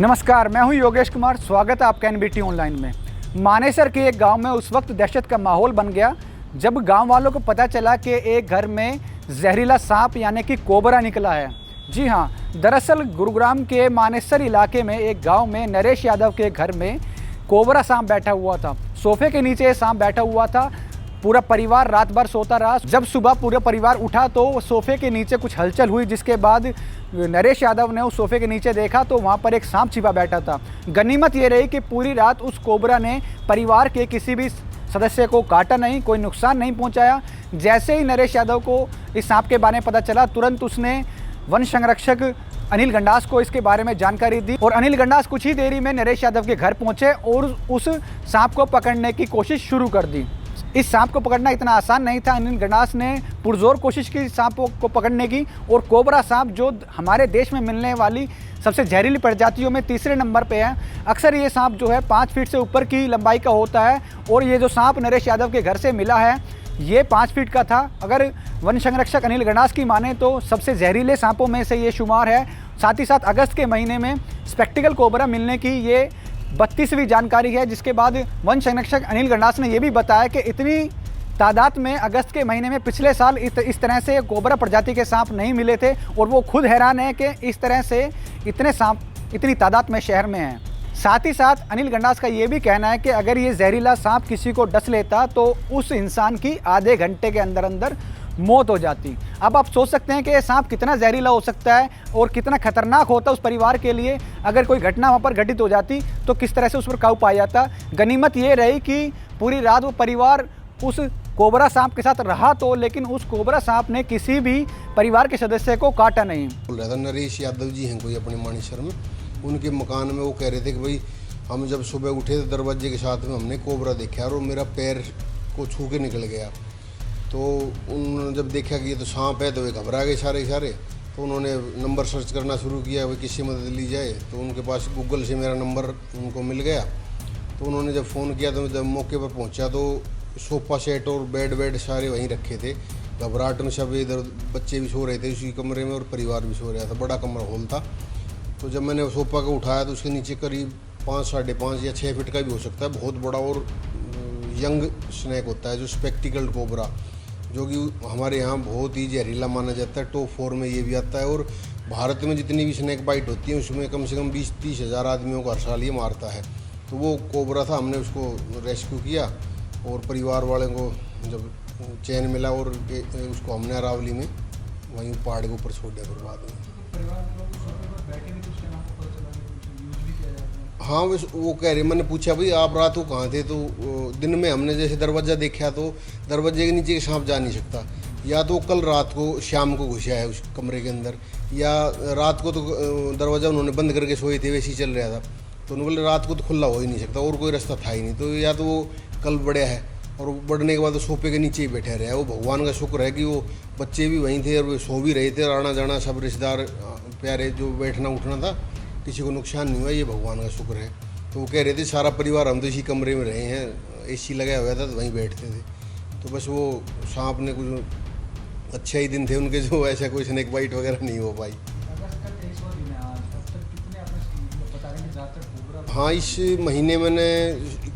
नमस्कार, मैं हूं योगेश कुमार। स्वागत है आपका एनबीटी ऑनलाइन में। मानेसर के एक गांव में उस वक्त दहशत का माहौल बन गया जब गांव वालों को पता चला कि एक घर में जहरीला सांप यानी कि कोबरा निकला है। जी हां, दरअसल गुरुग्राम के मानेसर इलाके में एक गांव में नरेश यादव के घर में कोबरा सांप बैठा हुआ था। सोफे के नीचे ये सांप बैठा हुआ था। पूरा परिवार रात भर सोता रहा। जब सुबह पूरा परिवार उठा तो सोफे के नीचे कुछ हलचल हुई, जिसके बाद नरेश यादव ने उस सोफे के नीचे देखा तो वहाँ पर एक सांप छिपा बैठा था। गनीमत ये रही कि पूरी रात उस कोबरा ने परिवार के किसी भी सदस्य को काटा नहीं, कोई नुकसान नहीं पहुँचाया। जैसे ही नरेश यादव को इस सांप के बारे में पता चला, तुरंत उसने वन संरक्षक अनिल गंडास को इसके बारे में जानकारी दी और अनिल गंडास कुछ ही देरी में नरेश यादव के घर पहुँचे और उस सांप को पकड़ने की कोशिश शुरू कर दी। इस सांप को पकड़ना इतना आसान नहीं था। अनिल गंडास ने पुरजोर कोशिश की सांप को पकड़ने की और कोबरा सांप जो हमारे देश में मिलने वाली सबसे जहरीली प्रजातियों में तीसरे नंबर पे है। अक्सर ये सांप जो है 5 फीट से ऊपर की लंबाई का होता है और ये जो सांप नरेश यादव के घर से मिला है ये 5 फीट का था। अगर वन संरक्षक अनिल गंडास की माने तो सबसे जहरीले सांपों में से ये शुमार है। साथ ही साथ अगस्त के महीने में स्पेक्टिकल कोबरा मिलने की ये 32वीं जानकारी है, जिसके बाद वन संरक्षक अनिल गंडास ने यह भी बताया कि इतनी तादाद में अगस्त के महीने में पिछले साल इस तरह से कोबरा प्रजाति के सांप नहीं मिले थे और वो खुद हैरान है कि इस तरह से इतने सांप इतनी तादाद में शहर में हैं। साथ ही साथ अनिल गंडास का ये भी कहना है कि अगर ये जहरीला सांप किसी को डस लेता तो उस इंसान की आधे घंटे के अंदर अंदर मौत हो जाती। अब आप सोच सकते हैं कि ये सांप कितना जहरीला हो सकता है और कितना खतरनाक होता उस परिवार के लिए। अगर कोई घटना वहाँ पर घटित हो जाती तो किस तरह से उस पर काबू पाया जाता। गनीमत ये रही कि पूरी रात वो परिवार उस कोबरा सांप के साथ रहा तो, लेकिन उस कोबरा सांप ने किसी भी परिवार के सदस्य को काटा नहीं। बोल रहा था नरेश यादव जी हैं कोई अपने मानेसर में, उनके मकान में वो कह रहे थे कि भाई हम जब सुबह उठे तो दरवाजे के साथ में हमने कोबरा देखा और मेरा पैर को छू के निकल गया। तो उन्होंने जब देखा कि ये तो सांप है तो वे घबरा गए सारे। तो उन्होंने नंबर सर्च करना शुरू किया, भाई किससे मदद ली जाए। तो उनके पास गूगल से मेरा नंबर उनको मिल गया। तो उन्होंने जब फ़ोन किया तो जब मौके पर पहुंचा तो सोफ़ा सेट और बेड सारे वहीं रखे थे। घबराहट में सब इधर बच्चे भी सो रहे थे उसी कमरे में और परिवार भी सो रहा था। बड़ा कमरा हॉल था। तो जब मैंने सोफ़ा को उठाया तो उसके नीचे करीब 5, 5.5 या 6 फीट का भी हो सकता है, बहुत बड़ा और यंग स्नैक होता है जो स्पेक्टिकल कोबरा, जो कि हमारे यहाँ बहुत ही जहरीला माना जाता है। टॉप 4 में ये भी आता है और भारत में जितनी भी स्नैक बाइट होती है उसमें कम से कम 20-30 हज़ार आदमियों को हर साल ये मारता है। तो वो कोबरा था, हमने उसको रेस्क्यू किया और परिवार वाले को जब चैन मिला और उसको हमने अरावली में वहीं पहाड़ के ऊपर छोड़ दिया। फिर बाद में हाँ वो कह रहे, मैंने पूछा भाई आप रात को कहाँ थे। तो दिन में हमने जैसे दरवाज़ा देखा तो दरवाजे के नीचे सांप जा नहीं सकता। या तो कल रात को शाम को घुसा है उस कमरे के अंदर, या रात को तो दरवाज़ा उन्होंने बंद करके सोए थे, वैसे ही चल रहा था। तो उन्होंने बोले रात को तो खुला हो ही नहीं सकता और कोई रास्ता था ही नहीं। तो या तो वो कल बढ़िया है और बढ़ने के बाद तो सोफे के नीचे ही बैठे रहे। वो भगवान का शुक्र है कि वो बच्चे भी वहीं थे और वे सो भी रहे थे और आना जाना सब रिश्तेदार प्यारे जो बैठना उठना था, किसी को नुकसान नहीं हुआ, ये भगवान का शुक्र है। तो वो कह रहे थे सारा परिवार हम तो इसी कमरे में रहे हैं, AC लगाया हुआ था तो वहीं बैठते थे। तो बस वो सांप ने कुछ अच्छे ही दिन थे उनके, जो ऐसा कोई स्नेक बाइट वगैरह नहीं हो पाई। हाँ, इस महीने मैंने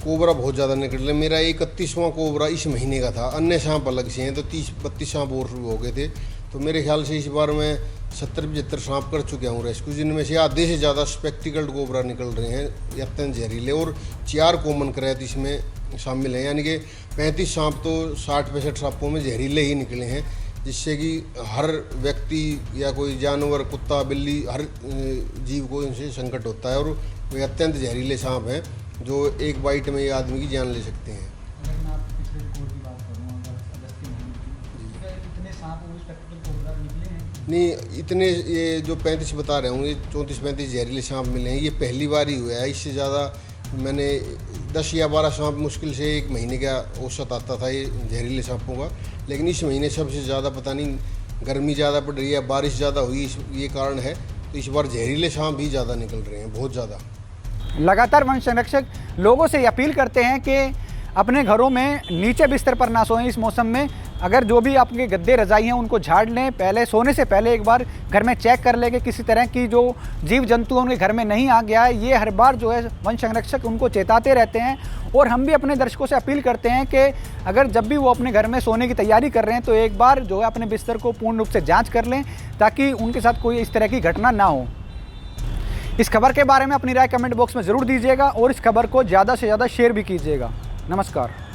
कोबरा बहुत ज़्यादा निकले। मेरा 31वां कोबरा इस महीने का था। अन्य सांप अलग से हैं तो 30-32 सांप और हो गए थे। तो मेरे ख्याल से इस बार मैं 70-75 सांप कर चुका हूँ रेस्क्यू, जिनमें से आधे से ज़्यादा स्पेक्टिकल कोबरा निकल रहे हैं अत्यंत जहरीले और 4 कॉमन क्रैत इसमें शामिल हैं। यानी कि 35 सांप तो 60-65 सांपों में जहरीले ही निकले हैं, जिससे कि हर व्यक्ति या कोई जानवर, कुत्ता, बिल्ली, हर जीव को इनसे संकट होता है। और वे अत्यंत जहरीले सांप हैं जो एक बाइट में आदमी की जान ले सकते हैं। नहीं, इतने ये जो 35 बता रहे हूँ, ये 34-35 जहरीले सांप मिले हैं, ये पहली बार ही हुआ है। इससे ज़्यादा मैंने 10 या 12 सांप मुश्किल से एक महीने का औसत आता था ये जहरीले सांपों का। लेकिन इस महीने सबसे ज़्यादा पता नहीं गर्मी ज़्यादा पड़ रही है, बारिश ज़्यादा हुई, ये कारण है। तो इस बार जहरीले सांप भी ज़्यादा निकल रहे हैं, बहुत ज़्यादा। लगातार वन संरक्षक लोगों से अपील करते हैं कि अपने घरों में नीचे बिस्तर पर ना सोएं इस मौसम में, अगर जो भी आपके गद्दे रजाई हैं उनको झाड़ लें, पहले सोने से पहले एक बार घर में चेक कर लें कि किसी तरह की जो जीव जंतु उनके घर में नहीं आ गया है। ये हर बार जो है वन संरक्षक उनको चेताते रहते हैं और हम भी अपने दर्शकों से अपील करते हैं कि अगर जब भी वो अपने घर में सोने की तैयारी कर रहे हैं तो एक बार जो है अपने बिस्तर को पूर्ण रूप से जाँच कर लें ताकि उनके साथ कोई इस तरह की घटना ना हो। इस खबर के बारे में अपनी राय कमेंट बॉक्स में ज़रूर दीजिएगा और इस खबर को ज़्यादा से ज़्यादा शेयर भी कीजिएगा। नमस्कार।